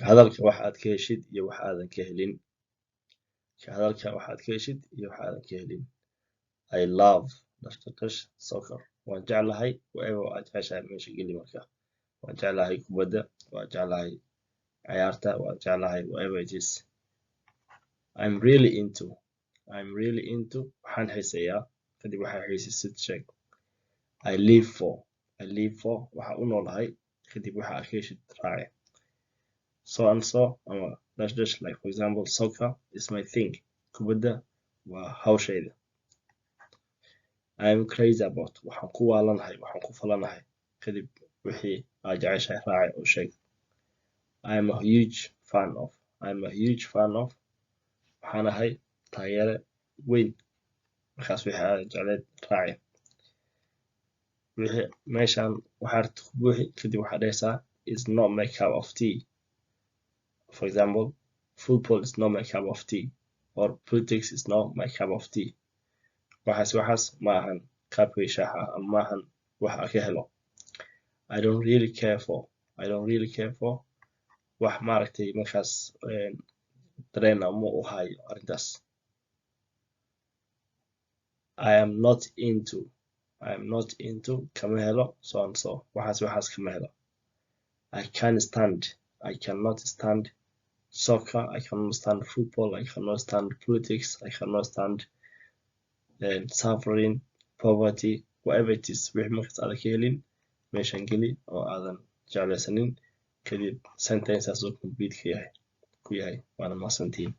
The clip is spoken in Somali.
hadalka wax aad ka heshid iyo wax aadan ka helin. hadalka wax aad ka heshid iyo wax aadan ka helin. I love soccer. waan jeclahay whatever aad jeceshahay meesha geli marka. waan jeclahay kubadda, waan jeclahay ciyaarta, waan jeclahay whatever it is. I'm really into waxaan xiiseeyaa kadib waxaa xiisaysid sheeg. I live for waxaa u noolahay kadib waxa aad ka heshid raaci. So and so ama like for example soccer is my thing. kubadda waa hawshayda. I'm crazy about waxaan ku waalanahay, waxaan ku falanahay kadib wixii aad jeceshahay raaci oo sheeg. I'm a huge fan of waxaan ahay taageere weyn markaas wixii aad jecleed raaci. wixii meeshan waxaa rabta ku buuxi kadib waxaad dhahaysaa is not my cup of tea. For example, football is not my cup of tea or politics is not my cup of tea. waxaas ma ahan kaabkay shaaha ama ma ahan wax aan ka helo. I don't really care for wax maaragtay markaas dareen ama u hayo arrintaas. I am not into kama helo so and so waxaas kama helo. I cannot stand soccer, I cannot stand football, I cannot stand politics, I cannot stand suffering, poverty, whatever it is. wixii markaas aadan ka helin meeshan geli oo aadan jeclaysanin kadib sentenceaas oo complete ku yahay waana mahadsantihiin.